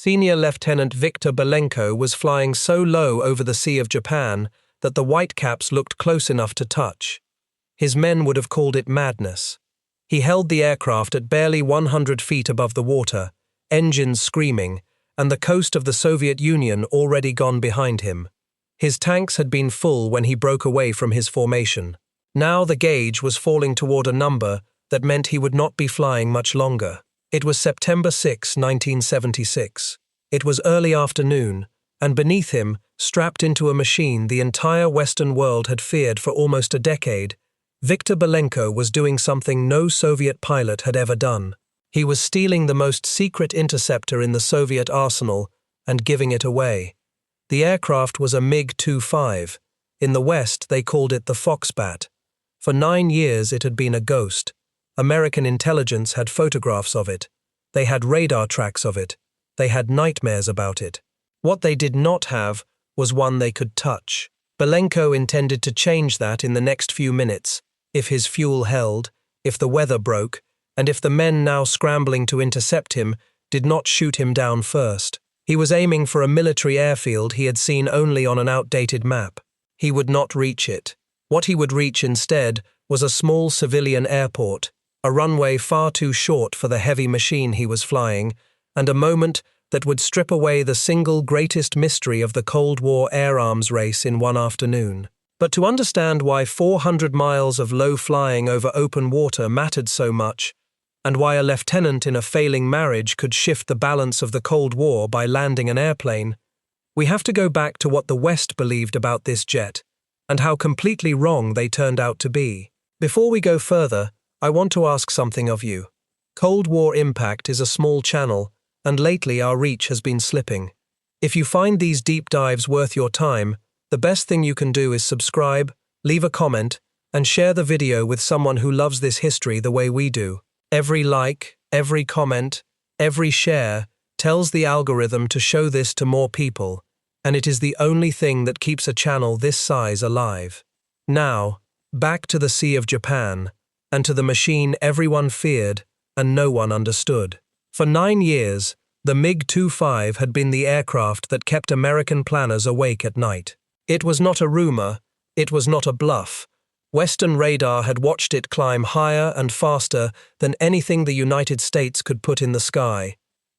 Senior Lieutenant Viktor Belenko was flying so low over the Sea of Japan that the Whitecaps looked close enough to touch. His men would have called it madness. He held the aircraft at barely 100 feet above the water, engines screaming, and the coast of the Soviet Union already gone behind him. His tanks had been full when he broke away from his formation. Now the gauge was falling toward a number that meant he would not be flying much longer. It was September 6, 1976. It was early afternoon, and beneath him, strapped into a machine the entire Western world had feared for almost a decade, Viktor Belenko was doing something no Soviet pilot had ever done. He was stealing the most secret interceptor in the Soviet arsenal and giving it away. The aircraft was a MiG-25. In the West, they called it the Foxbat. For 9 years, it had been a ghost. American intelligence had photographs of it. They had radar tracks of it. They had nightmares about it. What they did not have was one they could touch. Belenko intended to change that in the next few minutes, if his fuel held, if the weather broke, and if the men now scrambling to intercept him did not shoot him down first. He was aiming for a military airfield he had seen only on an outdated map. He would not reach it. What he would reach instead was a small civilian airport, a runway far too short for the heavy machine he was flying, and a moment that would strip away the single greatest mystery of the Cold War air arms race in one afternoon. But to understand why 400 miles of low flying over open water mattered so much, and why a lieutenant in a failing marriage could shift the balance of the Cold War by landing an airplane, we have to go back to what the West believed about this jet, and how completely wrong they turned out to be. Before we go further, I want to ask something of you. Cold War Impact is a small channel, and lately our reach has been slipping. If you find these deep dives worth your time, the best thing you can do is subscribe, leave a comment, and share the video with someone who loves this history the way we do. Every like, every comment, every share tells the algorithm to show this to more people, and it is the only thing that keeps a channel this size alive. Now, back to the Sea of Japan, and to the machine everyone feared and no one understood. For 9 years, the MiG-25 had been the aircraft that kept American planners awake at night. It was not a rumor, it was not a bluff. Western radar had watched it climb higher and faster than anything the United States could put in the sky.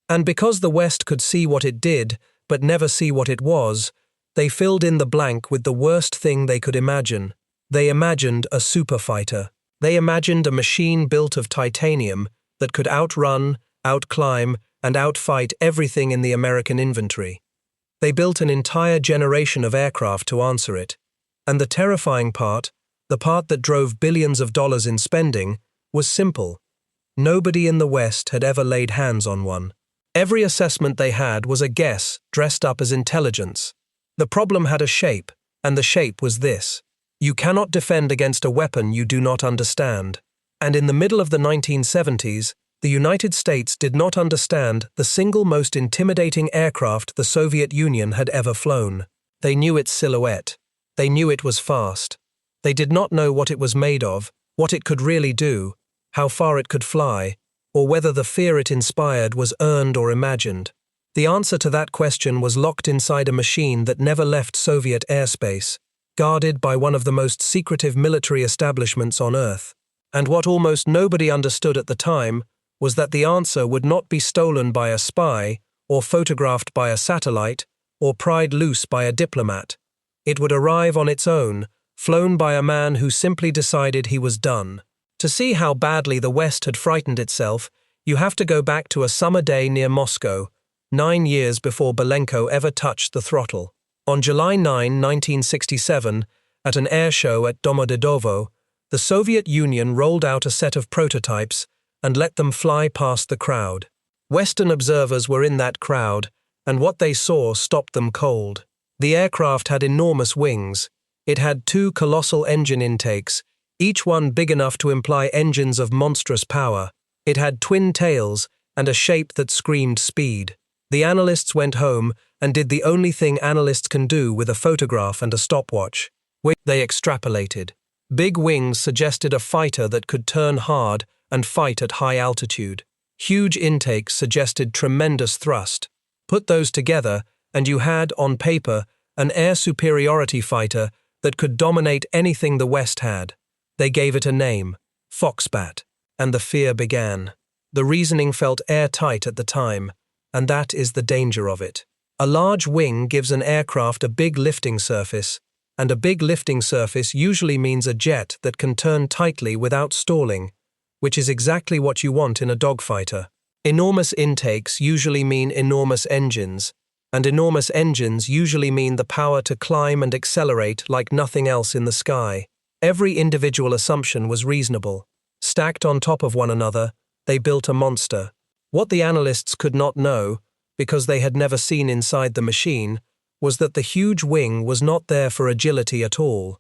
And because the West could see what it did, but never see what it was, they filled in the blank with the worst thing they could imagine. They imagined a superfighter. They imagined a machine built of titanium that could outrun, outclimb, and outfight everything in the American inventory. They built an entire generation of aircraft to answer it. And the terrifying part, the part that drove billions of dollars in spending, was simple. Nobody in the West had ever laid hands on one. Every assessment they had was a guess dressed up as intelligence. The problem had a shape, and the shape was this. You cannot defend against a weapon you do not understand. And in the middle of the 1970s, the United States did not understand the single most intimidating aircraft the Soviet Union had ever flown. They knew its silhouette. They knew it was fast. They did not know what it was made of, what it could really do, how far it could fly, or whether the fear it inspired was earned or imagined. The answer to that question was locked inside a machine that never left Soviet airspace, guarded by one of the most secretive military establishments on Earth. And what almost nobody understood at the time was that the answer would not be stolen by a spy, or photographed by a satellite, or pried loose by a diplomat. It would arrive on its own, flown by a man who simply decided he was done. To see how badly the West had frightened itself, you have to go back to a summer day near Moscow, 9 years before Belenko ever touched the throttle. On July 9, 1967, at an air show at Domodedovo, the Soviet Union rolled out a set of prototypes and let them fly past the crowd. Western observers were in that crowd, and what they saw stopped them cold. The aircraft had enormous wings. It had 2 colossal engine intakes, each one big enough to imply engines of monstrous power. It had twin tails and a shape that screamed speed. The analysts went home and did the only thing analysts can do with a photograph and a stopwatch. They extrapolated. Big wings suggested a fighter that could turn hard and fight at high altitude. Huge intakes suggested tremendous thrust. Put those together, and you had, on paper, an air superiority fighter that could dominate anything the West had. They gave it a name, Foxbat, and the fear began. The reasoning felt airtight at the time, and that is the danger of it. A large wing gives an aircraft a big lifting surface, and a big lifting surface usually means a jet that can turn tightly without stalling, which is exactly what you want in a dogfighter. Enormous intakes usually mean enormous engines, and enormous engines usually mean the power to climb and accelerate like nothing else in the sky. Every individual assumption was reasonable. Stacked on top of one another, they built a monster. What the analysts could not know, because they had never seen inside the machine, was that the huge wing was not there for agility at all.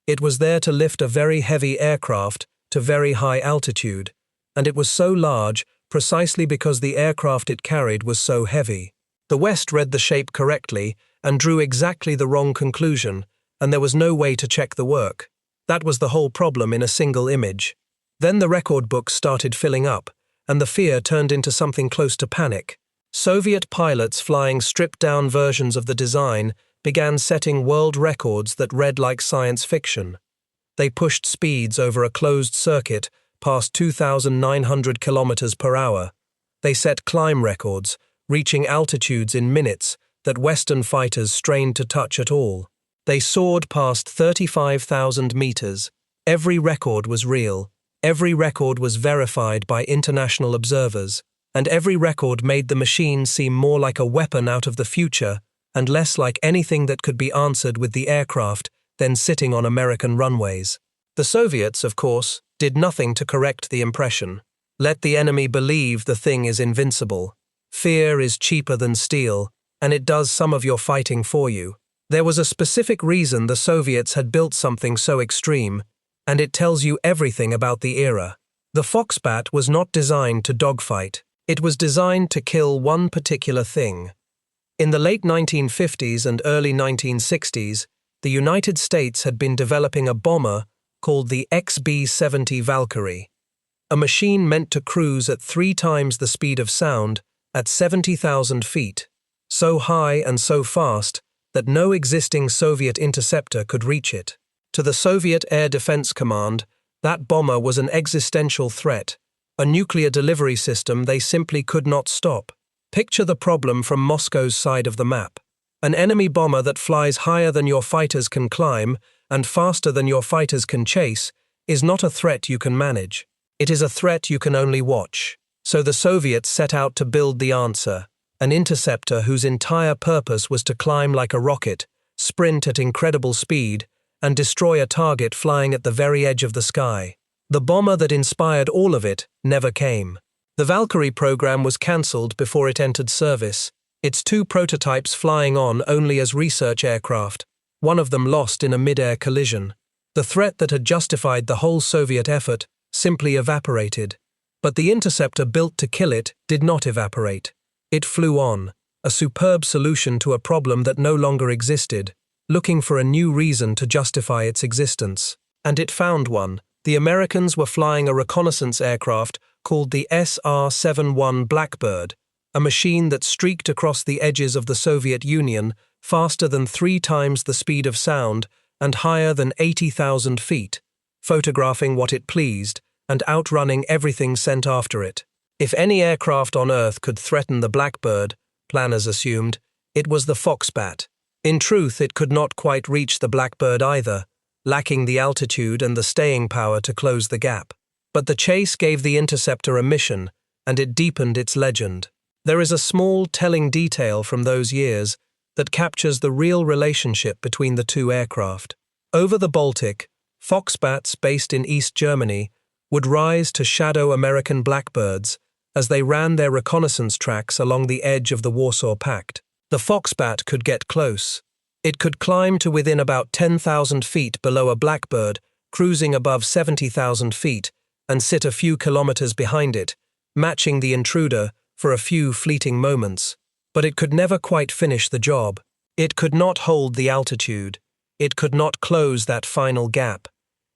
It was there to lift a very heavy aircraft to very high altitude, and it was so large precisely because the aircraft it carried was so heavy. The West read the shape correctly and drew exactly the wrong conclusion, and there was no way to check the work. That was the whole problem in a single image. Then the record books started filling up, and the fear turned into something close to panic. Soviet pilots flying stripped-down versions of the design began setting world records that read like science fiction. They pushed speeds over a closed circuit past 2,900 kilometers per hour. They set climb records, reaching altitudes in minutes that Western fighters strained to touch at all. They soared past 35,000 meters. Every record was real. Every record was verified by international observers. And every record made the machine seem more like a weapon out of the future and less like anything that could be answered with the aircraft than sitting on American runways. The Soviets, of course, did nothing to correct the impression. Let the enemy believe the thing is invincible. Fear is cheaper than steel, and it does some of your fighting for you. There was a specific reason the Soviets had built something so extreme, and it tells you everything about the era. The Foxbat was not designed to dogfight. It was designed to kill one particular thing. In the late 1950s and early 1960s, the United States had been developing a bomber called the XB-70 Valkyrie, a machine meant to cruise at 3 times the speed of sound at 70,000 feet, so high and so fast that no existing Soviet interceptor could reach it. To the Soviet Air Defense Command, that bomber was an existential threat, a nuclear delivery system they simply could not stop. Picture the problem from Moscow's side of the map. An enemy bomber that flies higher than your fighters can climb and faster than your fighters can chase is not a threat you can manage. It is a threat you can only watch. So the Soviets set out to build the answer, an interceptor whose entire purpose was to climb like a rocket, sprint at incredible speed, and destroy a target flying at the very edge of the sky. The bomber that inspired all of it never came. The Valkyrie program was cancelled before it entered service, its 2 prototypes flying on only as research aircraft, one of them lost in a mid-air collision. The threat that had justified the whole Soviet effort simply evaporated. But the interceptor built to kill it did not evaporate. It flew on, a superb solution to a problem that no longer existed, looking for a new reason to justify its existence. And it found one. The Americans were flying a reconnaissance aircraft called the SR-71 Blackbird, a machine that streaked across the edges of the Soviet Union faster than 3 times the speed of sound and higher than 80,000 feet, photographing what it pleased and outrunning everything sent after it. If any aircraft on Earth could threaten the Blackbird, planners assumed, it was the Foxbat. In truth, it could not quite reach the Blackbird either, lacking the altitude and the staying power to close the gap. But the chase gave the interceptor a mission, and it deepened its legend. There is a small, telling detail from those years that captures the real relationship between the 2 aircraft. Over the Baltic, Foxbats based in East Germany would rise to shadow American Blackbirds as they ran their reconnaissance tracks along the edge of the Warsaw Pact. The Foxbat could get close. It could climb to within about 10,000 feet below a Blackbird, cruising above 70,000 feet, and sit a few kilometers behind it, matching the intruder for a few fleeting moments. But it could never quite finish the job. It could not hold the altitude. It could not close that final gap.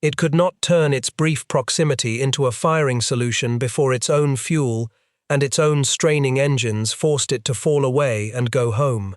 It could not turn its brief proximity into a firing solution before its own fuel and its own straining engines forced it to fall away and go home.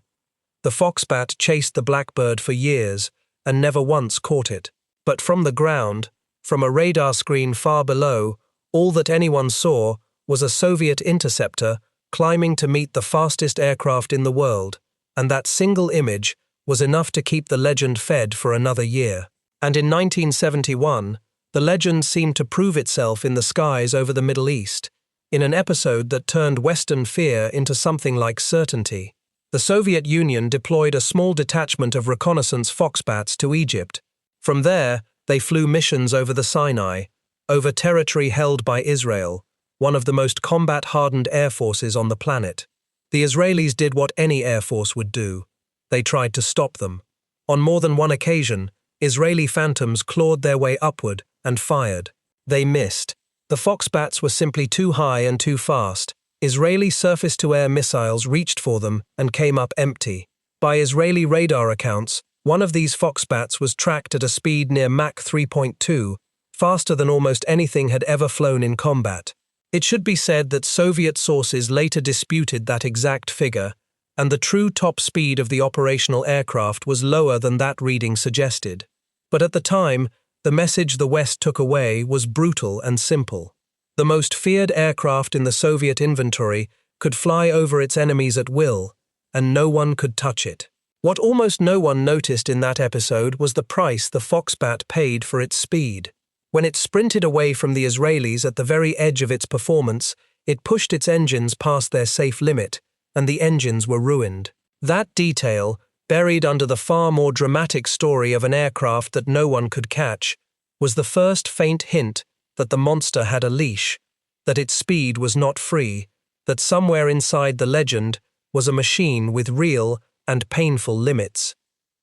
The Foxbat chased the Blackbird for years and never once caught it. But from the ground, from a radar screen far below, all that anyone saw was a Soviet interceptor climbing to meet the fastest aircraft in the world, and that single image was enough to keep the legend fed for another year. And in 1971, the legend seemed to prove itself in the skies over the Middle East, in an episode that turned Western fear into something like certainty. The Soviet Union deployed a small detachment of reconnaissance Foxbats to Egypt. From there, they flew missions over the Sinai, over territory held by Israel, one of the most combat-hardened air forces on the planet. The Israelis did what any air force would do. They tried to stop them. On more than one occasion, Israeli Phantoms clawed their way upward and fired. They missed. The Foxbats were simply too high and too fast. Israeli surface-to-air missiles reached for them and came up empty. By Israeli radar accounts, one of these Foxbats was tracked at a speed near Mach 3.2, faster than almost anything had ever flown in combat. It should be said that Soviet sources later disputed that exact figure, and the true top speed of the operational aircraft was lower than that reading suggested. But at the time, the message the West took away was brutal and simple. The most feared aircraft in the Soviet inventory could fly over its enemies at will, and no one could touch it. What almost no one noticed in that episode was the price the Foxbat paid for its speed. When it sprinted away from the Israelis at the very edge of its performance, it pushed its engines past their safe limit, and the engines were ruined. That detail, buried under the far more dramatic story of an aircraft that no one could catch, was the first faint hint that the monster had a leash, that its speed was not free, that somewhere inside the legend was a machine with real and painful limits.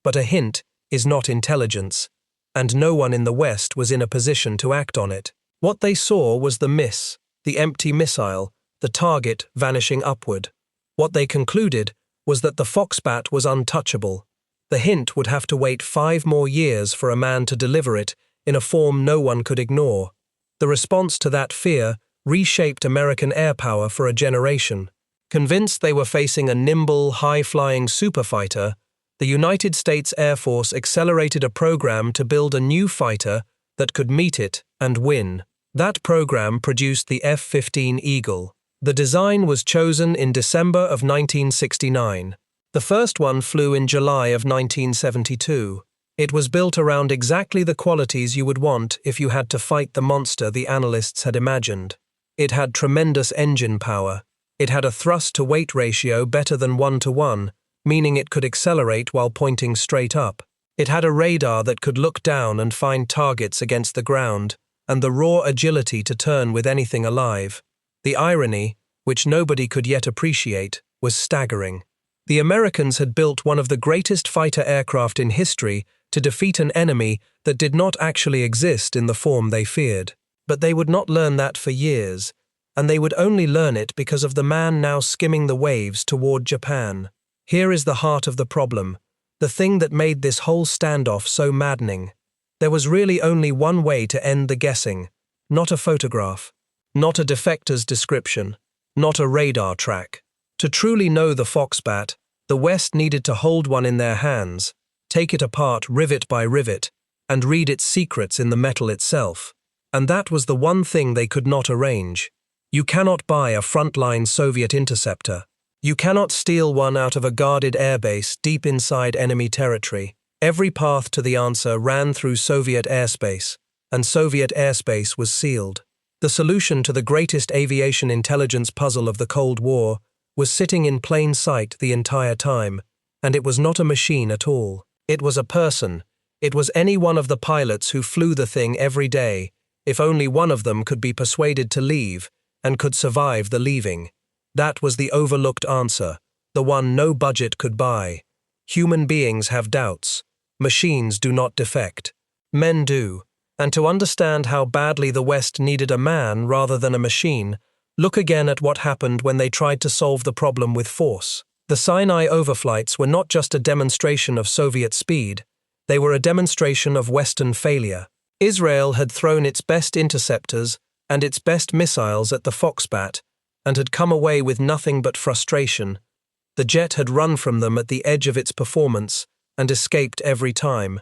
But a hint is not intelligence, and no one in the West was in a position to act on it. What they saw was the miss, the empty missile, the target vanishing upward. What they concluded was that the Foxbat was untouchable. The hint would have to wait 5 more years for a man to deliver it in a form no one could ignore. The response to that fear reshaped American air power for a generation. Convinced they were facing a nimble, high-flying superfighter, the United States Air Force accelerated a program to build a new fighter that could meet it and win. That program produced the F-15 Eagle. The design was chosen in December of 1969. The first one flew in July of 1972. It was built around exactly the qualities you would want if you had to fight the monster the analysts had imagined. It had tremendous engine power. It had a thrust-to-weight ratio better than 1:1, meaning it could accelerate while pointing straight up. It had a radar that could look down and find targets against the ground, and the raw agility to turn with anything alive. The irony, which nobody could yet appreciate, was staggering. The Americans had built one of the greatest fighter aircraft in history to defeat an enemy that did not actually exist in the form they feared. But they would not learn that for years, and they would only learn it because of the man now skimming the waves toward Japan. Here is the heart of the problem, the thing that made this whole standoff so maddening. There was really only one way to end the guessing, not a photograph, not a defector's description, not a radar track. To truly know the Foxbat, the West needed to hold one in their hands, take it apart rivet by rivet, and read its secrets in the metal itself. And that was the one thing they could not arrange. You cannot buy a frontline Soviet interceptor. You cannot steal one out of a guarded airbase deep inside enemy territory. Every path to the answer ran through Soviet airspace, and Soviet airspace was sealed. The solution to the greatest aviation intelligence puzzle of the Cold War was sitting in plain sight the entire time, and it was not a machine at all. It was a person. It was any one of the pilots who flew the thing every day, if only one of them could be persuaded to leave and could survive the leaving. That was the overlooked answer, the one no budget could buy. Human beings have doubts. Machines do not defect. Men do. And to understand how badly the West needed a man rather than a machine, look again at what happened when they tried to solve the problem with force. The Sinai overflights were not just a demonstration of Soviet speed, they were a demonstration of Western failure. Israel had thrown its best interceptors and its best missiles at the Foxbat, and had come away with nothing but frustration. The jet had run from them at the edge of its performance and escaped every time.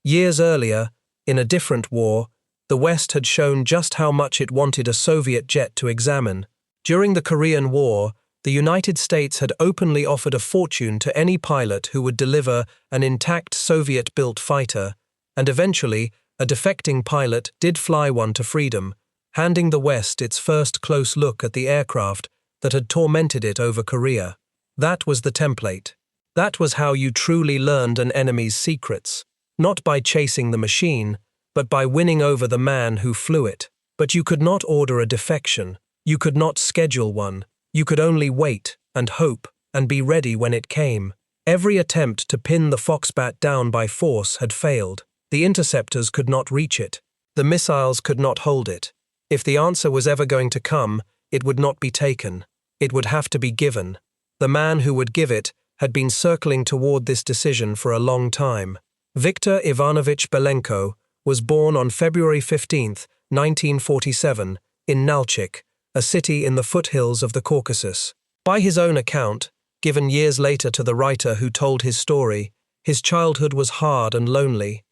Years earlier, in a different war, the West had shown just how much it wanted a Soviet jet to examine. During the Korean War, the United States had openly offered a fortune to any pilot who would deliver an intact Soviet-built fighter, and eventually, a defecting pilot did fly one to freedom, handing the West its first close look at the aircraft that had tormented it over Korea. That was the template. That was how you truly learned an enemy's secrets, not by chasing the machine, but by winning over the man who flew it. But you could not order a defection. You could not schedule one. You could only wait and hope and be ready when it came. Every attempt to pin the Foxbat down by force had failed. The interceptors could not reach it. The missiles could not hold it. If the answer was ever going to come, it would not be taken. It would have to be given. The man who would give it had been circling toward this decision for a long time. Viktor Ivanovich Belenko was born on February 15, 1947, in Nalchik, a city in the foothills of the Caucasus. By his own account, given years later to the writer who told his story, his childhood was hard and lonely.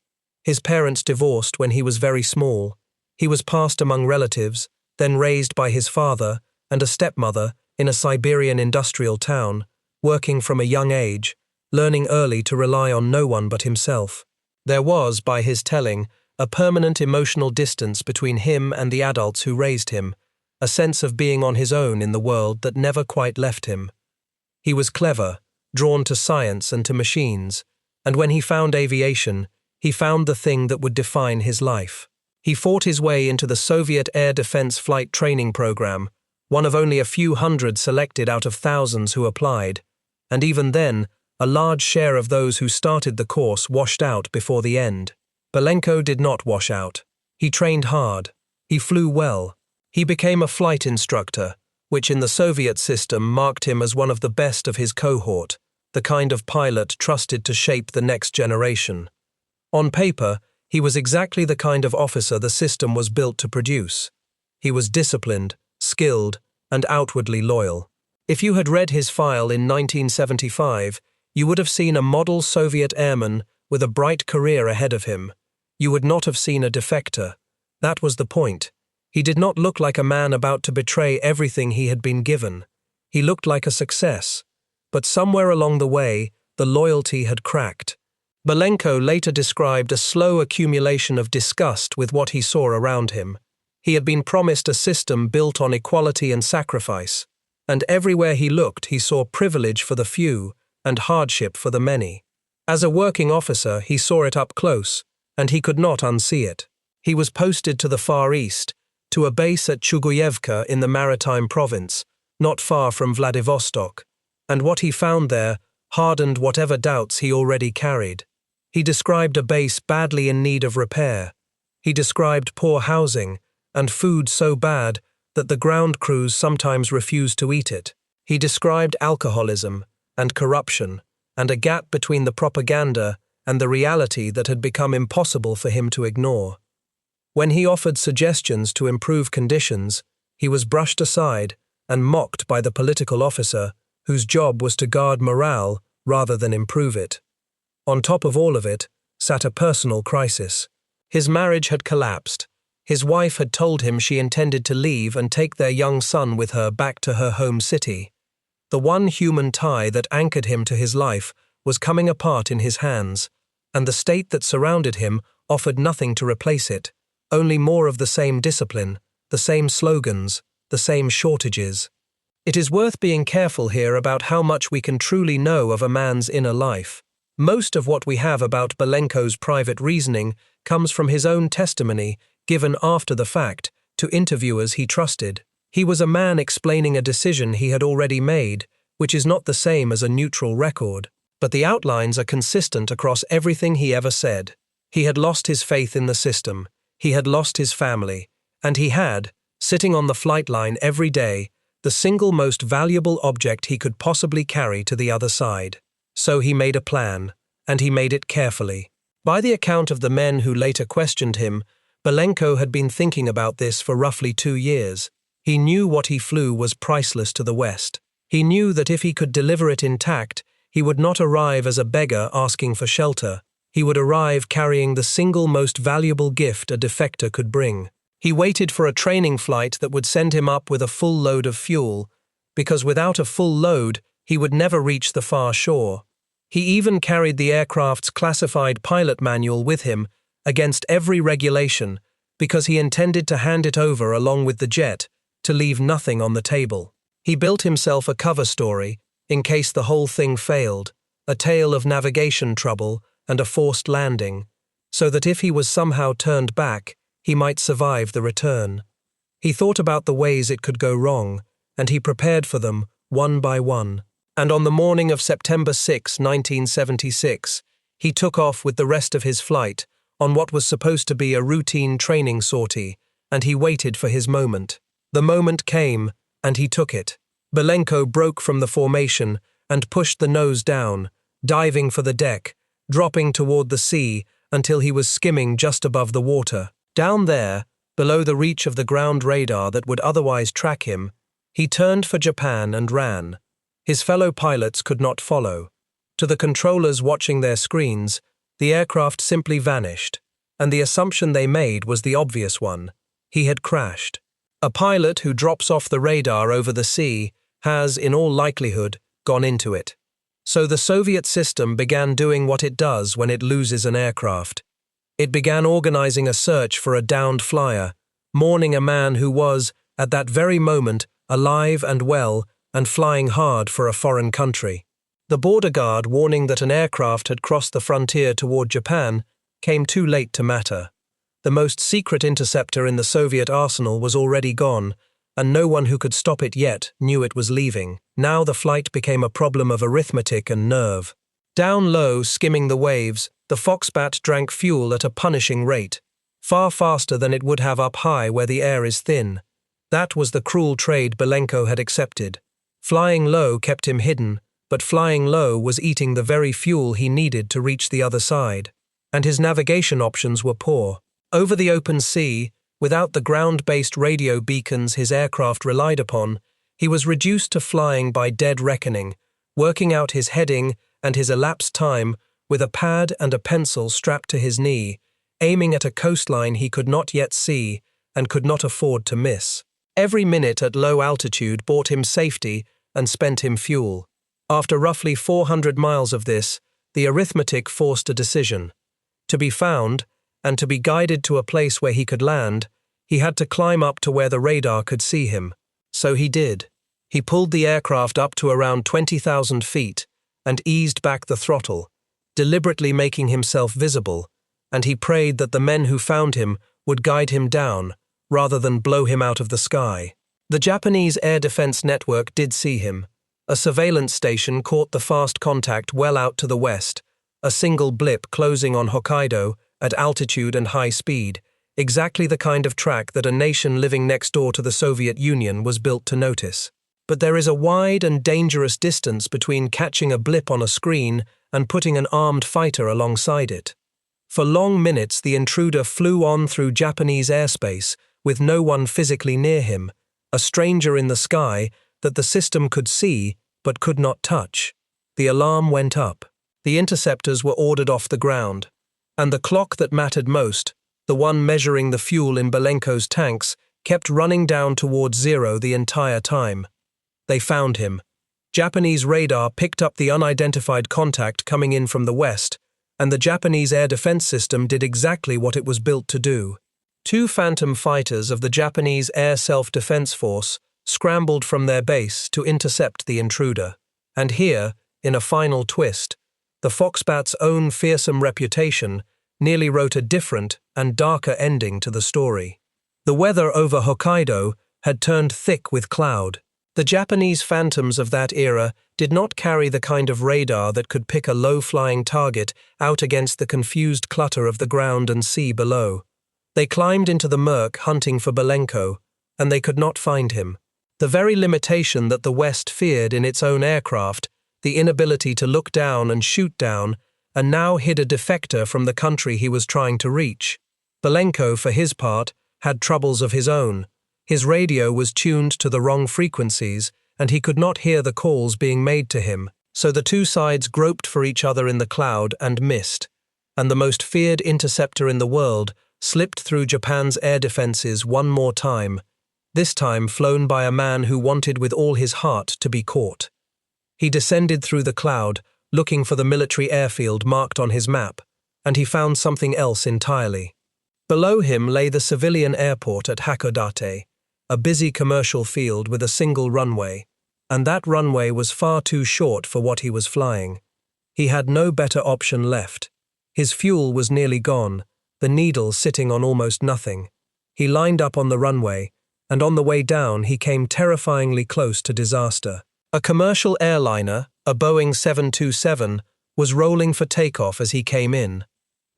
His parents divorced when he was very small. He was passed among relatives, then raised by his father and a stepmother in a Siberian industrial town, working from a young age, learning early to rely on no one but himself. There was, by his telling, a permanent emotional distance between him and the adults who raised him, a sense of being on his own in the world that never quite left him. He was clever, drawn to science and to machines, and when he found aviation, he found the thing that would define his life. He fought his way into the Soviet Air Defense Flight Training Program, one of only a few hundred selected out of thousands who applied, and even then, a large share of those who started the course washed out before the end. Belenko did not wash out. He trained hard. He flew well. He became a flight instructor, which in the Soviet system marked him as one of the best of his cohort, the kind of pilot trusted to shape the next generation. On paper, he was exactly the kind of officer the system was built to produce. He was disciplined, skilled, and outwardly loyal. If you had read his file in 1975, you would have seen a model Soviet airman with a bright career ahead of him. You would not have seen a defector. That was the point. He did not look like a man about to betray everything he had been given. He looked like a success. But somewhere along the way, the loyalty had cracked. Belenko later described a slow accumulation of disgust with what he saw around him. He had been promised a system built on equality and sacrifice, and everywhere he looked he saw privilege for the few and hardship for the many. As a working officer, he saw it up close, and he could not unsee it. He was posted to the Far East, to a base at Chuguyevka in the Maritime Province, not far from Vladivostok, and what he found there hardened whatever doubts he already carried. He described a base badly in need of repair. He described poor housing and food so bad that the ground crews sometimes refused to eat it. He described alcoholism and corruption and a gap between the propaganda and the reality that had become impossible for him to ignore. When he offered suggestions to improve conditions, he was brushed aside and mocked by the political officer whose job was to guard morale rather than improve it. On top of all of it sat a personal crisis. His marriage had collapsed. His wife had told him she intended to leave and take their young son with her back to her home city. The one human tie that anchored him to his life was coming apart in his hands, and the state that surrounded him offered nothing to replace it, only more of the same discipline, the same slogans, the same shortages. It is worth being careful here about how much we can truly know of a man's inner life. Most of what we have about Belenko's private reasoning comes from his own testimony, given after the fact, to interviewers he trusted. He was a man explaining a decision he had already made, which is not the same as a neutral record, but the outlines are consistent across everything he ever said. He had lost his faith in the system, he had lost his family, and he had, sitting on the flight line every day, the single most valuable object he could possibly carry to the other side. So he made a plan, and he made it carefully. By the account of the men who later questioned him, Belenko had been thinking about this for roughly 2 years. He knew what he flew was priceless to the West. He knew that if he could deliver it intact, he would not arrive as a beggar asking for shelter. He would arrive carrying the single most valuable gift a defector could bring. He waited for a training flight that would send him up with a full load of fuel, because without a full load, he would never reach the far shore. He even carried the aircraft's classified pilot manual with him, against every regulation, because he intended to hand it over along with the jet, to leave nothing on the table. He built himself a cover story, in case the whole thing failed, a tale of navigation trouble and a forced landing, so that if he was somehow turned back, he might survive the return. He thought about the ways it could go wrong, and he prepared for them, one by one. And on the morning of September 6, 1976, he took off with the rest of his flight, on what was supposed to be a routine training sortie, and he waited for his moment. The moment came, and he took it. Belenko broke from the formation and pushed the nose down, diving for the deck, dropping toward the sea until he was skimming just above the water. Down there, below the reach of the ground radar that would otherwise track him, he turned for Japan and ran. His fellow pilots could not follow. To the controllers watching their screens, the aircraft simply vanished, and the assumption they made was the obvious one. He had crashed. A pilot who drops off the radar over the sea has, in all likelihood, gone into it. So the Soviet system began doing what it does when it loses an aircraft. It began organizing a search for a downed flyer, mourning a man who was, at that very moment, alive and well and flying hard for a foreign country. The border guard warning that an aircraft had crossed the frontier toward Japan came too late to matter. The most secret interceptor in the Soviet arsenal was already gone, and no one who could stop it yet knew it was leaving. Now the flight became a problem of arithmetic and nerve. Down low, skimming the waves, the Foxbat drank fuel at a punishing rate, far faster than it would have up high where the air is thin. That was the cruel trade Belenko had accepted. Flying low kept him hidden, but flying low was eating the very fuel he needed to reach the other side. And his navigation options were poor. Over the open sea, without the ground-based radio beacons his aircraft relied upon, he was reduced to flying by dead reckoning, working out his heading and his elapsed time with a pad and a pencil strapped to his knee, aiming at a coastline he could not yet see and could not afford to miss. Every minute at low altitude bought him safety and spent him fuel. After roughly 400 miles of this, the arithmetic forced a decision. To be found, and to be guided to a place where he could land, he had to climb up to where the radar could see him. So he did. He pulled the aircraft up to around 20,000 feet and eased back the throttle, deliberately making himself visible, and he prayed that the men who found him would guide him down, rather than blow him out of the sky. The Japanese air defense network did see him. A surveillance station caught the fast contact well out to the west, a single blip closing on Hokkaido at altitude and high speed, exactly the kind of track that a nation living next door to the Soviet Union was built to notice. But there is a wide and dangerous distance between catching a blip on a screen and putting an armed fighter alongside it. For long minutes the intruder flew on through Japanese airspace, with no one physically near him, a stranger in the sky that the system could see but could not touch. The alarm went up. The interceptors were ordered off the ground, and the clock that mattered most, the one measuring the fuel in Belenko's tanks, kept running down towards zero the entire time. They found him. Japanese radar picked up the unidentified contact coming in from the west, and the Japanese air defense system did exactly what it was built to do. 2 Phantom fighters of the Japanese Air Self-Defense Force scrambled from their base to intercept the intruder. And here, in a final twist, the Foxbat's own fearsome reputation nearly wrote a different and darker ending to the story. The weather over Hokkaido had turned thick with cloud. The Japanese Phantoms of that era did not carry the kind of radar that could pick a low-flying target out against the confused clutter of the ground and sea below. They climbed into the murk hunting for Belenko, and they could not find him. The very limitation that the West feared in its own aircraft, the inability to look down and shoot down, and now hid a defector from the country he was trying to reach. Belenko, for his part, had troubles of his own. His radio was tuned to the wrong frequencies, and he could not hear the calls being made to him, so the two sides groped for each other in the cloud and missed, and the most feared interceptor in the world slipped through Japan's air defenses one more time, this time flown by a man who wanted with all his heart to be caught. He descended through the cloud, looking for the military airfield marked on his map, and he found something else entirely. Below him lay the civilian airport at Hakodate, a busy commercial field with a single runway, and that runway was far too short for what he was flying. He had no better option left. His fuel was nearly gone, the Needle sitting on almost nothing. He lined up on the runway, and on the way down he came terrifyingly close to disaster. A commercial airliner, a Boeing 727, was rolling for takeoff as he came in.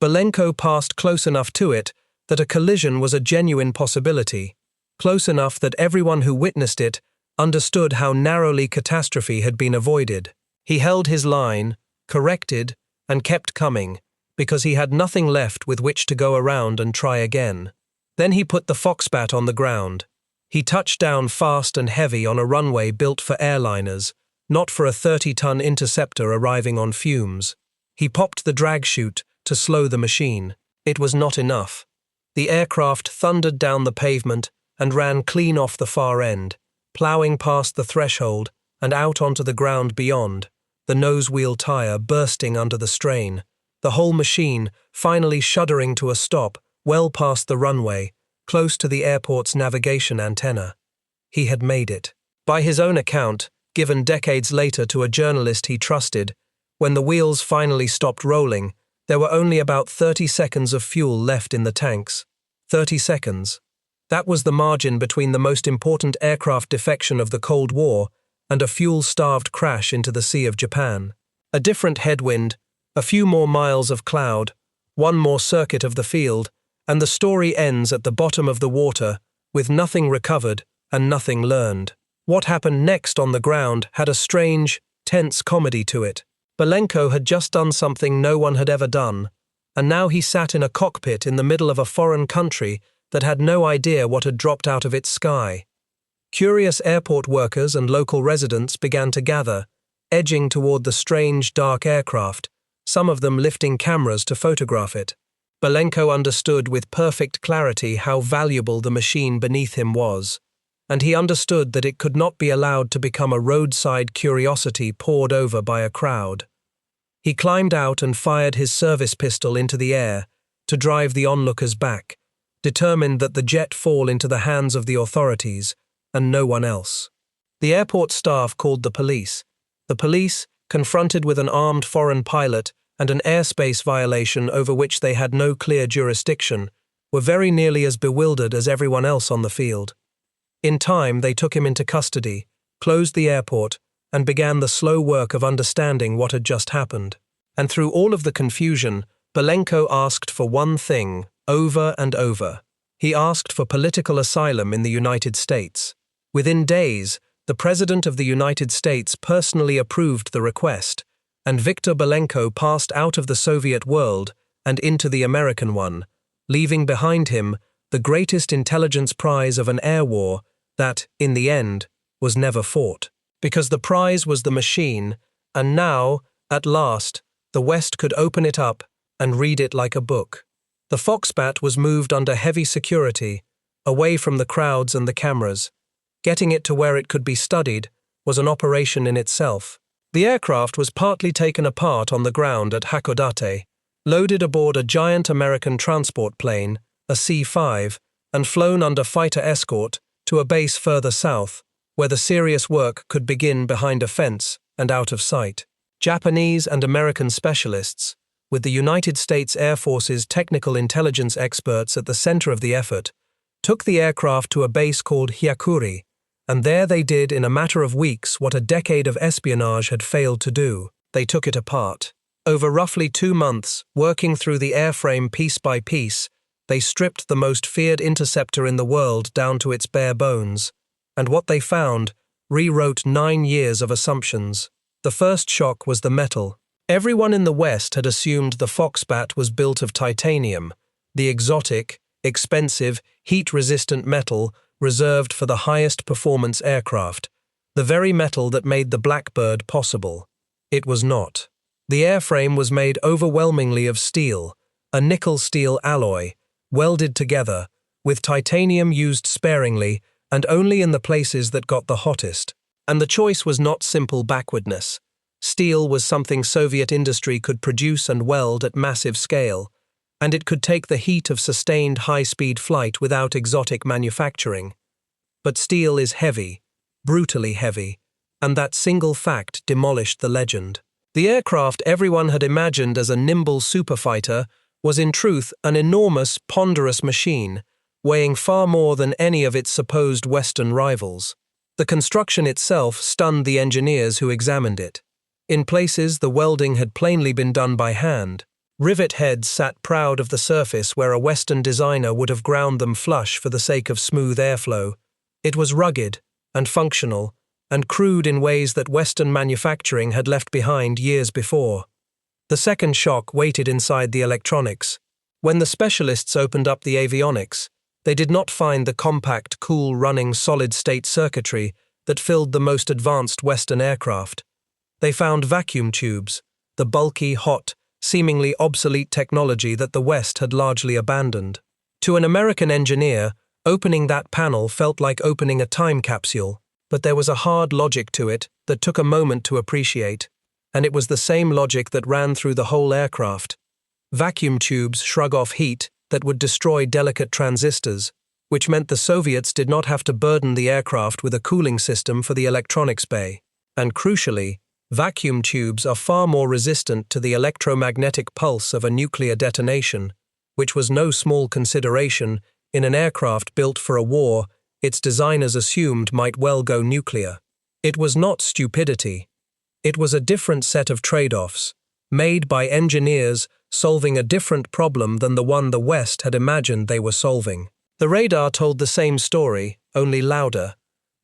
Belenko passed close enough to it that a collision was a genuine possibility, close enough that everyone who witnessed it understood how narrowly catastrophe had been avoided. He held his line, corrected, and kept coming, because he had nothing left with which to go around and try again. Then he put the Foxbat on the ground. He touched down fast and heavy on a runway built for airliners, not for a 30-ton interceptor arriving on fumes. He popped the drag chute to slow the machine. It was not enough. The aircraft thundered down the pavement and ran clean off the far end, ploughing past the threshold and out onto the ground beyond, the nose wheel tire bursting under the strain, the whole machine finally shuddering to a stop well past the runway, close to the airport's navigation antenna. He had made it. By his own account, given decades later to a journalist he trusted, when the wheels finally stopped rolling, there were only about 30 seconds of fuel left in the tanks. 30 seconds. That was the margin between the most important aircraft defection of the Cold War and a fuel-starved crash into the Sea of Japan. A different headwind, a few more miles of cloud, one more circuit of the field, and the story ends at the bottom of the water, with nothing recovered and nothing learned. What happened next on the ground had a strange, tense comedy to it. Belenko had just done something no one had ever done, and now he sat in a cockpit in the middle of a foreign country that had no idea what had dropped out of its sky. Curious airport workers and local residents began to gather, edging toward the strange, dark aircraft, some of them lifting cameras to photograph it. Belenko understood with perfect clarity how valuable the machine beneath him was, and he understood that it could not be allowed to become a roadside curiosity pored over by a crowd. He climbed out and fired his service pistol into the air to drive the onlookers back, determined that the jet fall into the hands of the authorities and no one else. The airport staff called the police. The police, confronted with an armed foreign pilot and an airspace violation over which they had no clear jurisdiction, were very nearly as bewildered as everyone else on the field. In time, they took him into custody, closed the airport, and began the slow work of understanding what had just happened. And through all of the confusion, Belenko asked for one thing, over and over. He asked for political asylum in the United States. Within days, the President of the United States personally approved the request, and Viktor Belenko passed out of the Soviet world and into the American one, leaving behind him the greatest intelligence prize of an air war that, in the end, was never fought. Because the prize was the machine, and now, at last, the West could open it up and read it like a book. The Foxbat was moved under heavy security, away from the crowds and the cameras. Getting it to where it could be studied was an operation in itself. The aircraft was partly taken apart on the ground at Hakodate, loaded aboard a giant American transport plane, a C-5, and flown under fighter escort to a base further south, where the serious work could begin behind a fence and out of sight. Japanese and American specialists, with the United States Air Force's technical intelligence experts at the center of the effort, took the aircraft to a base called Hyakuri, and there they did in a matter of weeks what a decade of espionage had failed to do. They took it apart. Over roughly 2 months, working through the airframe piece by piece, they stripped the most feared interceptor in the world down to its bare bones, and what they found rewrote 9 years of assumptions. The first shock was the metal. Everyone in the West had assumed the Foxbat was built of titanium, the exotic, expensive, heat-resistant metal reserved for the highest performance aircraft, the very metal that made the Blackbird possible. It was not. The airframe was made overwhelmingly of steel, a nickel-steel alloy, welded together, with titanium used sparingly and only in the places that got the hottest. And the choice was not simple backwardness. Steel was something Soviet industry could produce and weld at massive scale, and it could take the heat of sustained high-speed flight without exotic manufacturing. But steel is heavy, brutally heavy, and that single fact demolished the legend. The aircraft everyone had imagined as a nimble superfighter was in truth an enormous, ponderous machine, weighing far more than any of its supposed Western rivals. The construction itself stunned the engineers who examined it. In places, the welding had plainly been done by hand. Rivet heads sat proud of the surface where a Western designer would have ground them flush for the sake of smooth airflow. It was rugged and functional, and crude in ways that Western manufacturing had left behind years before. The second shock waited inside the electronics. When the specialists opened up the avionics, they did not find the compact, cool-running solid-state circuitry that filled the most advanced Western aircraft. They found vacuum tubes, the bulky, hot, seemingly obsolete technology that the West had largely abandoned. To an American engineer, opening that panel felt like opening a time capsule, but there was a hard logic to it that took a moment to appreciate, and it was the same logic that ran through the whole aircraft. Vacuum tubes shrug off heat that would destroy delicate transistors, which meant the Soviets did not have to burden the aircraft with a cooling system for the electronics bay. And crucially, vacuum tubes are far more resistant to the electromagnetic pulse of a nuclear detonation, which was no small consideration in an aircraft built for a war its designers assumed might well go nuclear. It was not stupidity. It was a different set of trade-offs, made by engineers solving a different problem than the one the West had imagined they were solving. The radar told the same story, only louder.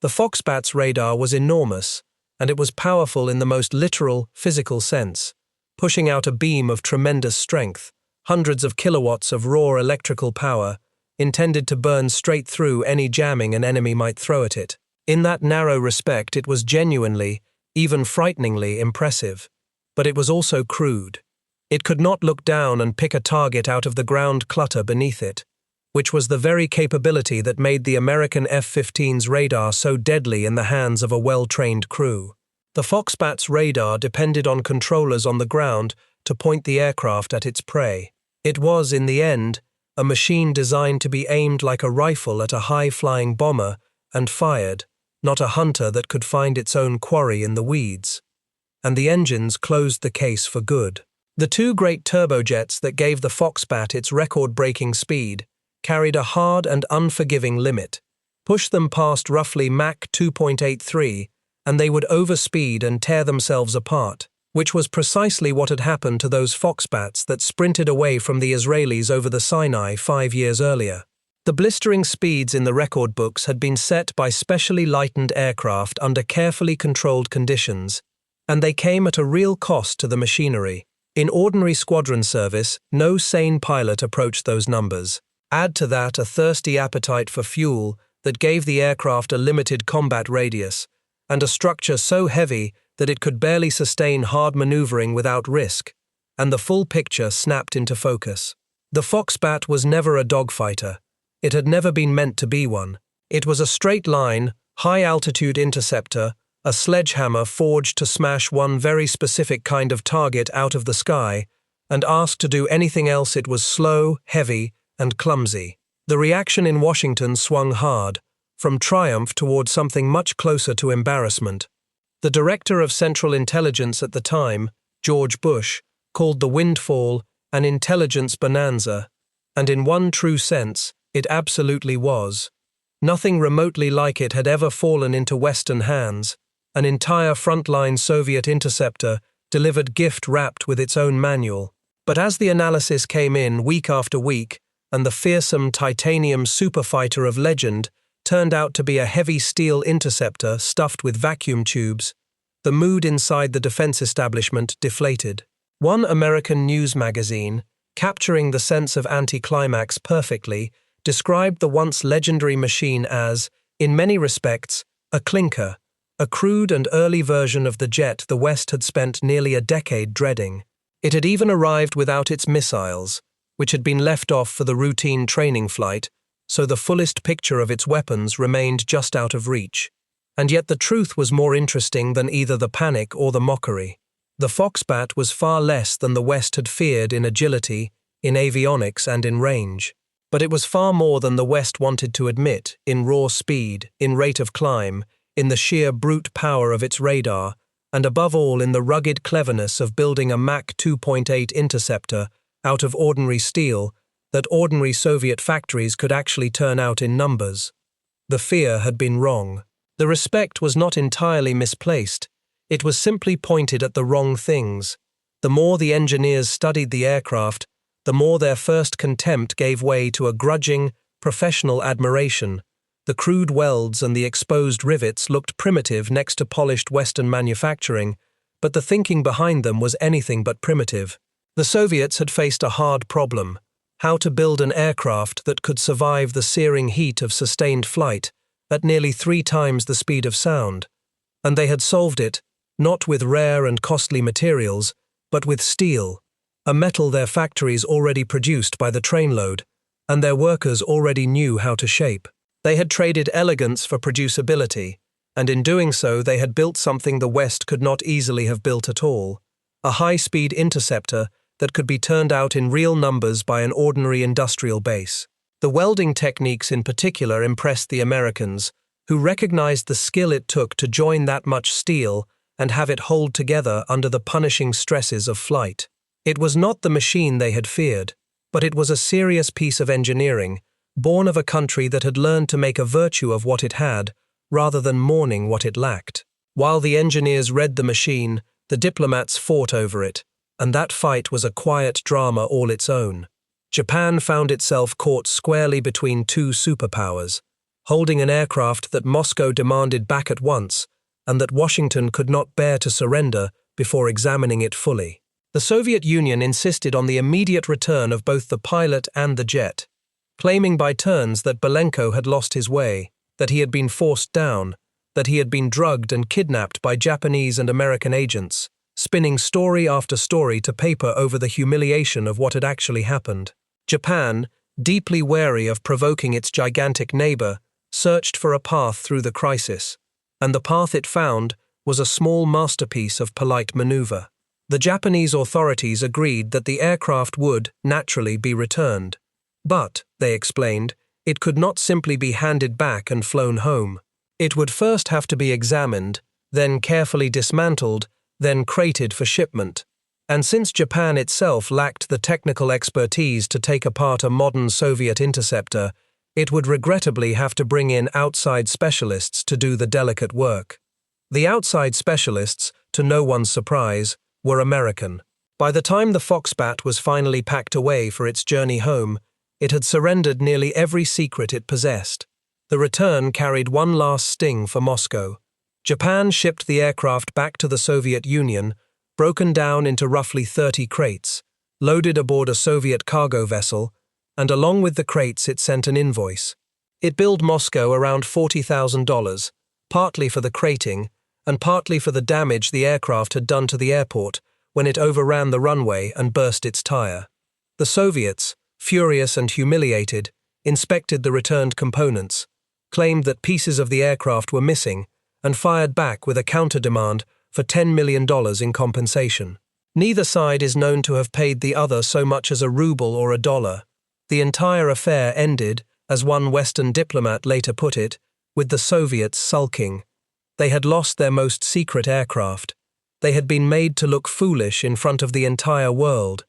The Foxbat's radar was enormous, and it was powerful in the most literal, physical sense, pushing out a beam of tremendous strength, hundreds of kilowatts of raw electrical power, intended to burn straight through any jamming an enemy might throw at it. In that narrow respect, it was genuinely, even frighteningly impressive. But it was also crude. It could not look down and pick a target out of the ground clutter beneath it, which was the very capability that made the American F-15's radar so deadly in the hands of a well-trained crew. The Foxbat's radar depended on controllers on the ground to point the aircraft at its prey. It was, in the end, a machine designed to be aimed like a rifle at a high-flying bomber and fired, not a hunter that could find its own quarry in the weeds. And the engines closed the case for good. The two great turbojets that gave the Foxbat its record-breaking speed carried a hard and unforgiving limit. Push them past roughly Mach 2.83, and they would overspeed and tear themselves apart, which was precisely what had happened to those Foxbats that sprinted away from the Israelis over the Sinai 5 years earlier. The blistering speeds in the record books had been set by specially lightened aircraft under carefully controlled conditions, and they came at a real cost to the machinery. In ordinary squadron service, no sane pilot approached those numbers. Add to that a thirsty appetite for fuel that gave the aircraft a limited combat radius, and a structure so heavy that it could barely sustain hard maneuvering without risk, and the full picture snapped into focus. The Foxbat was never a dogfighter. It had never been meant to be one. It was a straight-line, high-altitude interceptor, a sledgehammer forged to smash one very specific kind of target out of the sky, and asked to do anything else it was slow, heavy, and clumsy. The reaction in Washington swung hard, from triumph toward something much closer to embarrassment. The director of Central Intelligence at the time, George Bush, called the windfall an intelligence bonanza, and in one true sense, it absolutely was. Nothing remotely like it had ever fallen into Western hands. An entire frontline Soviet interceptor delivered gift wrapped with its own manual. But as the analysis came in week after week, and the fearsome titanium superfighter of legend turned out to be a heavy steel interceptor stuffed with vacuum tubes, the mood inside the defense establishment deflated. One American news magazine, capturing the sense of anticlimax perfectly, described the once legendary machine as, in many respects, a clinker, a crude and early version of the jet the West had spent nearly a decade dreading. It had even arrived without its missiles, which had been left off for the routine training flight, so the fullest picture of its weapons remained just out of reach. And yet the truth was more interesting than either the panic or the mockery. The Foxbat was far less than the West had feared in agility, in avionics, and in range. But it was far more than the West wanted to admit, in raw speed, in rate of climb, in the sheer brute power of its radar, and above all in the rugged cleverness of building a Mach 2.8 interceptor out of ordinary steel that ordinary Soviet factories could actually turn out in numbers. The fear had been wrong. The respect was not entirely misplaced. It was simply pointed at the wrong things. The more the engineers studied the aircraft, the more their first contempt gave way to a grudging, professional admiration. The crude welds and the exposed rivets looked primitive next to polished Western manufacturing, but the thinking behind them was anything but primitive. The Soviets had faced a hard problem: how to build an aircraft that could survive the searing heat of sustained flight at nearly 3 times the speed of sound. And they had solved it, not with rare and costly materials, but with steel, a metal their factories already produced by the trainload, and their workers already knew how to shape. They had traded elegance for producibility, and in doing so they had built something the West could not easily have built at all: a high-speed interceptor that could be turned out in real numbers by an ordinary industrial base. The welding techniques in particular impressed the Americans, who recognized the skill it took to join that much steel and have it hold together under the punishing stresses of flight. It was not the machine they had feared, but it was a serious piece of engineering, born of a country that had learned to make a virtue of what it had, rather than mourning what it lacked. While the engineers read the machine, the diplomats fought over it, and that fight was a quiet drama all its own. Japan found itself caught squarely between 2 superpowers, holding an aircraft that Moscow demanded back at once, and that Washington could not bear to surrender before examining it fully. The Soviet Union insisted on the immediate return of both the pilot and the jet, claiming by turns that Belenko had lost his way, that he had been forced down, that he had been drugged and kidnapped by Japanese and American agents, spinning story after story to paper over the humiliation of what had actually happened. Japan, deeply wary of provoking its gigantic neighbor, searched for a path through the crisis, and the path it found was a small masterpiece of polite maneuver. The Japanese authorities agreed that the aircraft would, naturally, be returned. But, they explained, it could not simply be handed back and flown home. It would first have to be examined, then carefully dismantled, then crated for shipment. And since Japan itself lacked the technical expertise to take apart a modern Soviet interceptor, it would regrettably have to bring in outside specialists to do the delicate work. The outside specialists, to no one's surprise, were American. By the time the Foxbat was finally packed away for its journey home, it had surrendered nearly every secret it possessed. The return carried one last sting for Moscow. Japan shipped the aircraft back to the Soviet Union, broken down into roughly 30 crates, loaded aboard a Soviet cargo vessel, and along with the crates it sent an invoice. It billed Moscow around $40,000, partly for the crating, and partly for the damage the aircraft had done to the airport when it overran the runway and burst its tire. The Soviets, furious and humiliated, inspected the returned components, claimed that pieces of the aircraft were missing, and fired back with a counter-demand for $10 million in compensation. Neither side is known to have paid the other so much as a ruble or a dollar. The entire affair ended, as one Western diplomat later put it, with the Soviets sulking. They had lost their most secret aircraft. They had been made to look foolish in front of the entire world,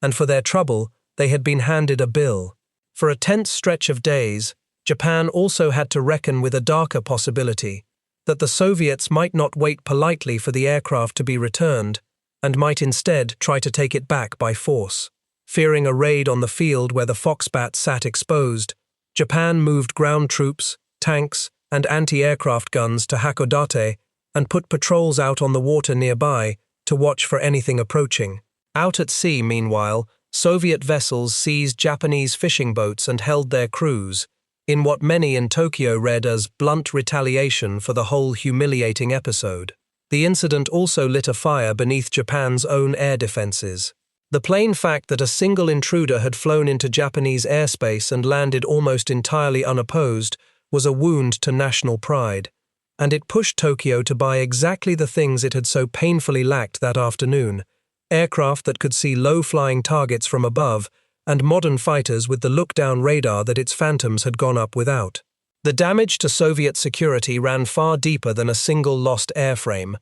and for their trouble, they had been handed a bill. For a tense stretch of days, Japan also had to reckon with a darker possibility, that the Soviets might not wait politely for the aircraft to be returned, and might instead try to take it back by force. Fearing a raid on the field where the Foxbat sat exposed, Japan moved ground troops, tanks, and anti-aircraft guns to Hakodate and put patrols out on the water nearby to watch for anything approaching. Out at sea, meanwhile, Soviet vessels seized Japanese fishing boats and held their crews, in what many in Tokyo read as blunt retaliation for the whole humiliating episode. The incident also lit a fire beneath Japan's own air defenses. The plain fact that a single intruder had flown into Japanese airspace and landed almost entirely unopposed was a wound to national pride, and it pushed Tokyo to buy exactly the things it had so painfully lacked that afternoon: aircraft that could see low-flying targets from above, and modern fighters with the look-down radar that its phantoms had gone up without. The damage to Soviet security ran far deeper than a single lost airframe,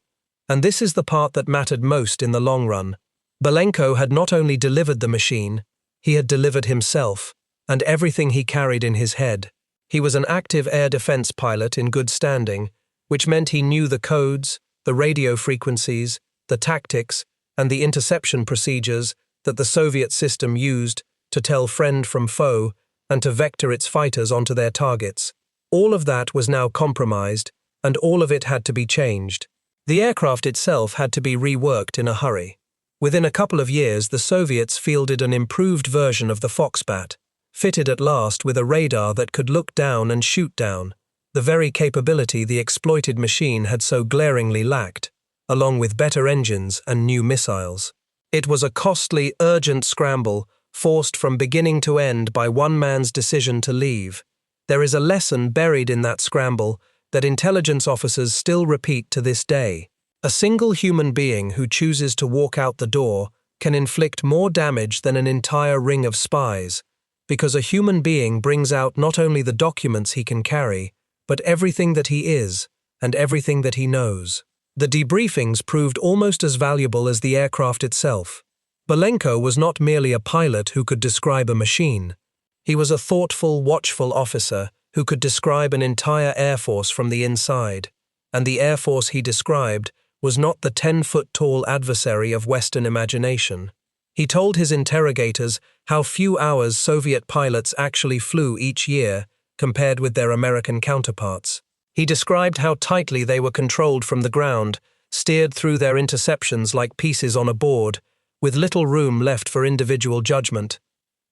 and this is the part that mattered most in the long run. Belenko had not only delivered the machine, he had delivered himself, and everything he carried in his head. He was an active air defense pilot in good standing, which meant he knew the codes, the radio frequencies, the tactics, and the interception procedures that the Soviet system used to tell friend from foe and to vector its fighters onto their targets. All of that was now compromised, and all of it had to be changed. The aircraft itself had to be reworked in a hurry. Within a couple of years, the Soviets fielded an improved version of the Foxbat, fitted at last with a radar that could look down and shoot down, the very capability the exploited machine had so glaringly lacked, along with better engines and new missiles. It was a costly, urgent scramble, forced from beginning to end by one man's decision to leave. There is a lesson buried in that scramble that intelligence officers still repeat to this day. A single human being who chooses to walk out the door can inflict more damage than an entire ring of spies, because a human being brings out not only the documents he can carry, but everything that he is and everything that he knows. The debriefings proved almost as valuable as the aircraft itself. Belenko was not merely a pilot who could describe a machine. He was a thoughtful, watchful officer who could describe an entire air force from the inside, and the air force he described was not the 10-foot-tall adversary of Western imagination. He told his interrogators how few hours Soviet pilots actually flew each year compared with their American counterparts. He described how tightly they were controlled from the ground, steered through their interceptions like pieces on a board, with little room left for individual judgment.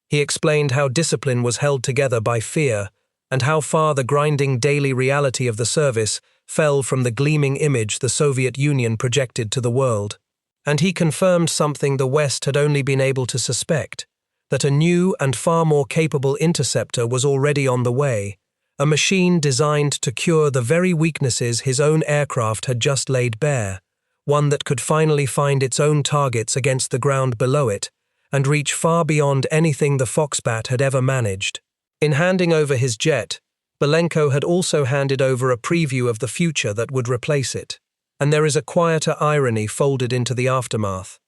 He explained how discipline was held together by fear, and how far the grinding daily reality of the service fell from the gleaming image the Soviet Union projected to the world. And he confirmed something the West had only been able to suspect, that a new and far more capable interceptor was already on the way, a machine designed to cure the very weaknesses his own aircraft had just laid bare, one that could finally find its own targets against the ground below it, and reach far beyond anything the Foxbat had ever managed. In handing over his jet, Belenko had also handed over a preview of the future that would replace it, and there is a quieter irony folded into the aftermath.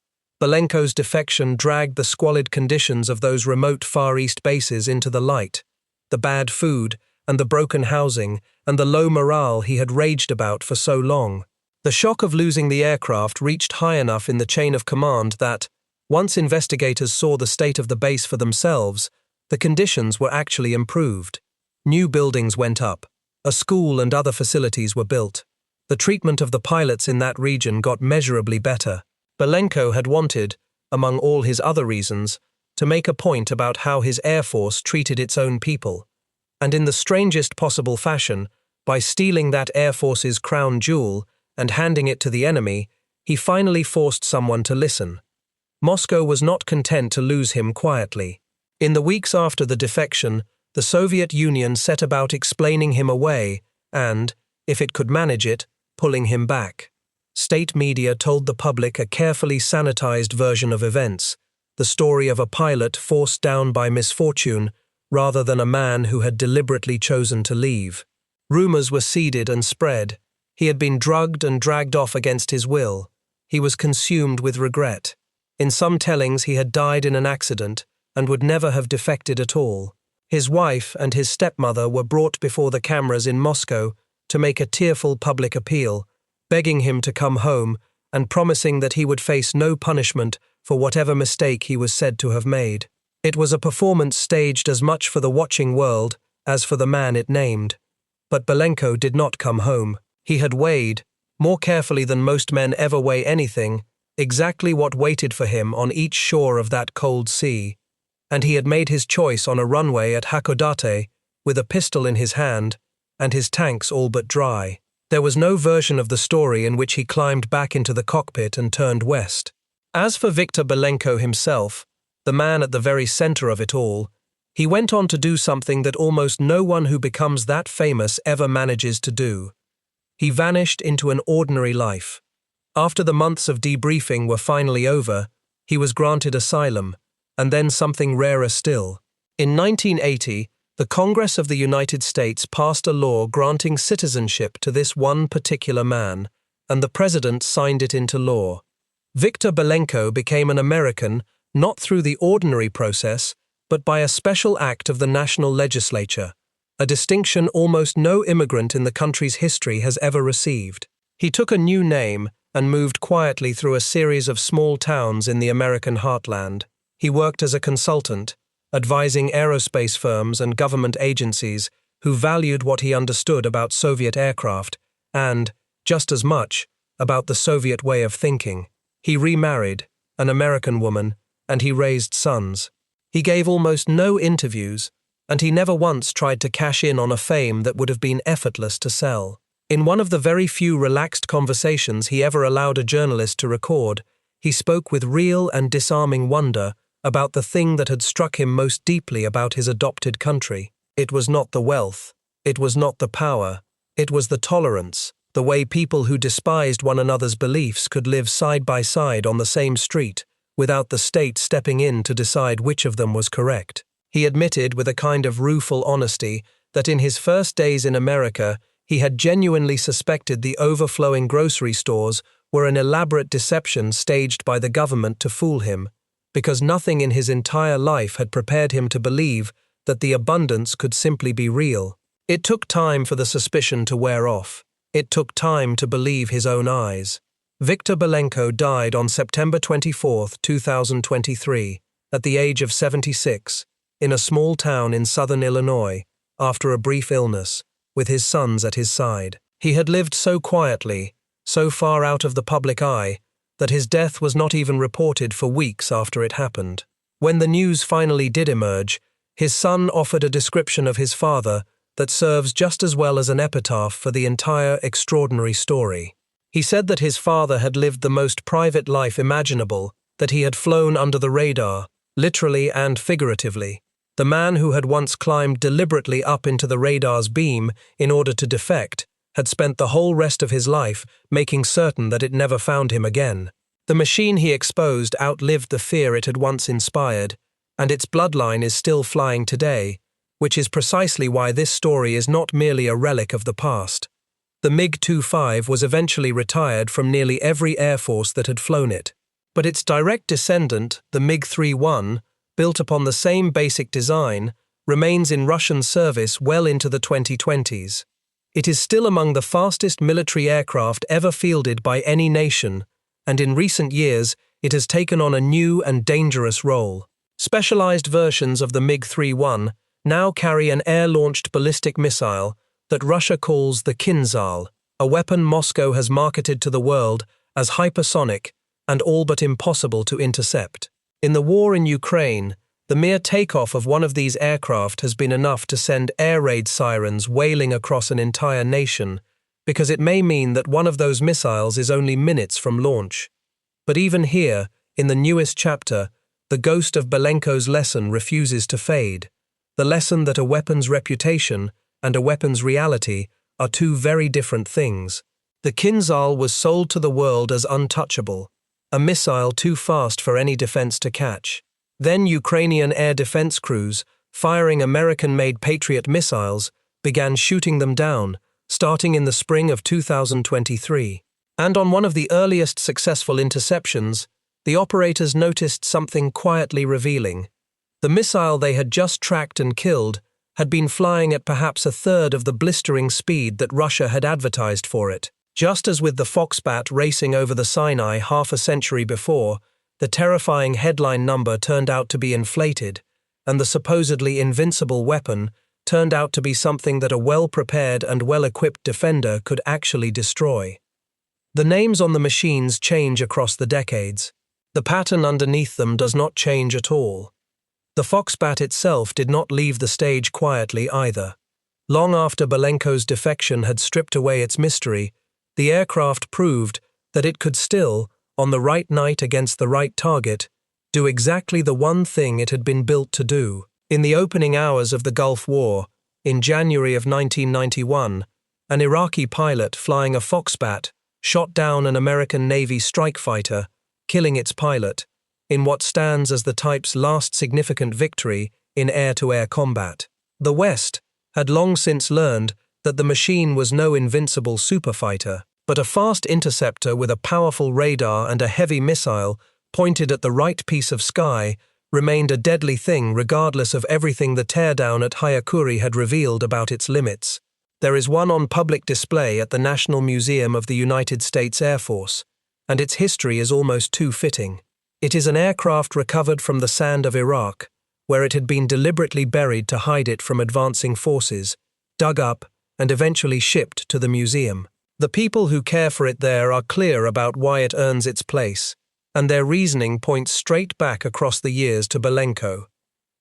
Belenko's defection dragged the squalid conditions of those remote Far East bases into the light, the bad food, and the broken housing, and the low morale he had raged about for so long. The shock of losing the aircraft reached high enough in the chain of command that, once investigators saw the state of the base for themselves, the conditions were actually improved. New buildings went up, a school and other facilities were built. The treatment of the pilots in that region got measurably better. Belenko had wanted, among all his other reasons, to make a point about how his air force treated its own people, and in the strangest possible fashion, by stealing that air force's crown jewel and handing it to the enemy, he finally forced someone to listen. Moscow was not content to lose him quietly. In the weeks after the defection, the Soviet Union set about explaining him away and, if it could manage it, pulling him back. State media told the public a carefully sanitized version of events, the story of a pilot forced down by misfortune rather than a man who had deliberately chosen to leave. Rumors were seeded and spread. He had been drugged and dragged off against his will. He was consumed with regret. In some tellings he had died in an accident and would never have defected at all. His wife and his stepmother were brought before the cameras in Moscow to make a tearful public appeal, begging him to come home and promising that he would face no punishment for whatever mistake he was said to have made. It was a performance staged as much for the watching world as for the man it named. But Belenko did not come home. He had weighed, more carefully than most men ever weigh anything, exactly what waited for him on each shore of that cold sea, and he had made his choice on a runway at Hakodate with a pistol in his hand and his tanks all but dry. There was no version of the story in which he climbed back into the cockpit and turned west. As for Viktor Belenko himself, the man at the very center of it all, he went on to do something that almost no one who becomes that famous ever manages to do. He vanished into an ordinary life. After the months of debriefing were finally over, he was granted asylum, and then something rarer still. In 1980, the Congress of the United States passed a law granting citizenship to this one particular man, and the president signed it into law. Viktor Belenko became an American not through the ordinary process, but by a special act of the national legislature, a distinction almost no immigrant in the country's history has ever received. He took a new name and moved quietly through a series of small towns in the American heartland. He worked as a consultant, advising aerospace firms and government agencies who valued what he understood about Soviet aircraft and, just as much, about the Soviet way of thinking. He remarried, an American woman, and he raised sons. He gave almost no interviews, and he never once tried to cash in on a fame that would have been effortless to sell. In one of the very few relaxed conversations he ever allowed a journalist to record, he spoke with real and disarming wonder about the thing that had struck him most deeply about his adopted country. It was not the wealth, it was not the power, it was the tolerance, the way people who despised one another's beliefs could live side by side on the same street, without the state stepping in to decide which of them was correct. He admitted with a kind of rueful honesty that in his first days in America, he had genuinely suspected the overflowing grocery stores were an elaborate deception staged by the government to fool him, because nothing in his entire life had prepared him to believe that the abundance could simply be real. It took time for the suspicion to wear off. It took time to believe his own eyes. Viktor Belenko died on September 24, 2023, at the age of 76, in a small town in southern Illinois, after a brief illness, with his sons at his side. He had lived so quietly, so far out of the public eye, that his death was not even reported for weeks after it happened. When the news finally did emerge, his son offered a description of his father that serves just as well as an epitaph for the entire extraordinary story. He said that his father had lived the most private life imaginable, that he had flown under the radar, literally and figuratively. The man who had once climbed deliberately up into the radar's beam in order to defect had spent the whole rest of his life making certain that it never found him again. The machine he exposed outlived the fear it had once inspired, and its bloodline is still flying today, which is precisely why this story is not merely a relic of the past. The MiG-25 was eventually retired from nearly every air force that had flown it, but its direct descendant, the MiG-31, built upon the same basic design, remains in Russian service well into the 2020s. It is still among the fastest military aircraft ever fielded by any nation, and in recent years it has taken on a new and dangerous role. Specialized versions of the MiG-31 now carry an air-launched ballistic missile that Russia calls the Kinzhal, a weapon Moscow has marketed to the world as hypersonic and all but impossible to intercept. In the war in Ukraine, the mere takeoff of one of these aircraft has been enough to send air raid sirens wailing across an entire nation, because it may mean that one of those missiles is only minutes from launch. But even here, in the newest chapter, the ghost of Belenko's lesson refuses to fade, the lesson that a weapon's reputation and a weapon's reality are two very different things. The Kinzhal was sold to the world as untouchable, a missile too fast for any defense to catch. Then Ukrainian air defense crews, firing American-made Patriot missiles, began shooting them down, starting in the spring of 2023. And on one of the earliest successful interceptions, the operators noticed something quietly revealing. The missile they had just tracked and killed had been flying at perhaps a third of the blistering speed that Russia had advertised for it. Just as with the Foxbat racing over the Sinai half a century before, the terrifying headline number turned out to be inflated, and the supposedly invincible weapon turned out to be something that a well-prepared and well-equipped defender could actually destroy. The names on the machines change across the decades. The pattern underneath them does not change at all. The Foxbat itself did not leave the stage quietly either. Long after Belenco's defection had stripped away its mystery, the aircraft proved that it could still, on the right night against the right target, do exactly the one thing it had been built to do. In the opening hours of the Gulf War, in January of 1991, an Iraqi pilot flying a Foxbat shot down an American Navy strike fighter, killing its pilot, in what stands as the type's last significant victory in air-to-air combat. The West had long since learned that the machine was no invincible superfighter, but a fast interceptor with a powerful radar and a heavy missile pointed at the right piece of sky remained a deadly thing regardless of everything the teardown at Hayakuri had revealed about its limits. There is one on public display at the National Museum of the United States Air Force, and its history is almost too fitting. It is an aircraft recovered from the sand of Iraq, where it had been deliberately buried to hide it from advancing forces, dug up, and eventually shipped to the museum. The people who care for it there are clear about why it earns its place, and their reasoning points straight back across the years to Belenco.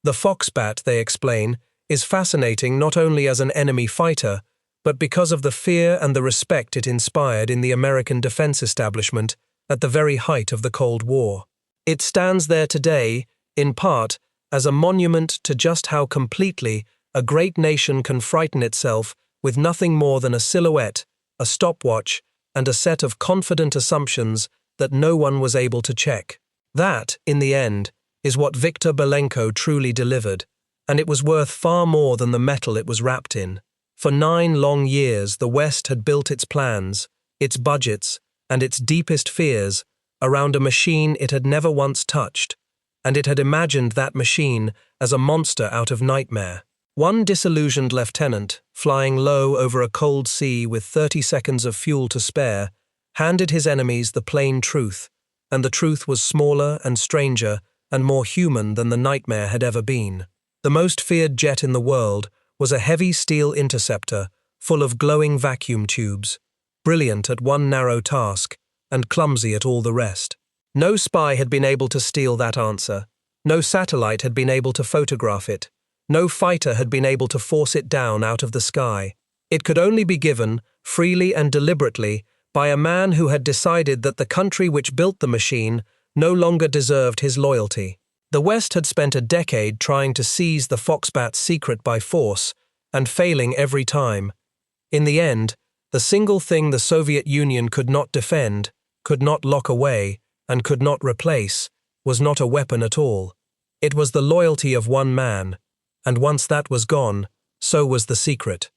The Foxbat, they explain, is fascinating not only as an enemy fighter, but because of the fear and the respect it inspired in the American defense establishment at the very height of the Cold War. It stands there today, in part, as a monument to just how completely a great nation can frighten itself with nothing more than a silhouette, a stopwatch, and a set of confident assumptions that no one was able to check. That, in the end, is what Victor Belenco truly delivered, and it was worth far more than the metal it was wrapped in. For 9 long years, the West had built its plans, its budgets, and its deepest fears around a machine it had never once touched, and it had imagined that machine as a monster out of nightmare. One disillusioned lieutenant, flying low over a cold sea with 30 seconds of fuel to spare, handed his enemies the plain truth, and the truth was smaller and stranger and more human than the nightmare had ever been. The most feared jet in the world was a heavy steel interceptor full of glowing vacuum tubes, brilliant at one narrow task and clumsy at all the rest. No spy had been able to steal that answer. No satellite had been able to photograph it. No fighter had been able to force it down out of the sky. It could only be given, freely and deliberately, by a man who had decided that the country which built the machine no longer deserved his loyalty. The West had spent a decade trying to seize the Foxbat's secret by force, and failing every time. In the end, the single thing the Soviet Union could not defend, could not lock away, and could not replace, was not a weapon at all. It was the loyalty of one man, and once that was gone, so was the secret.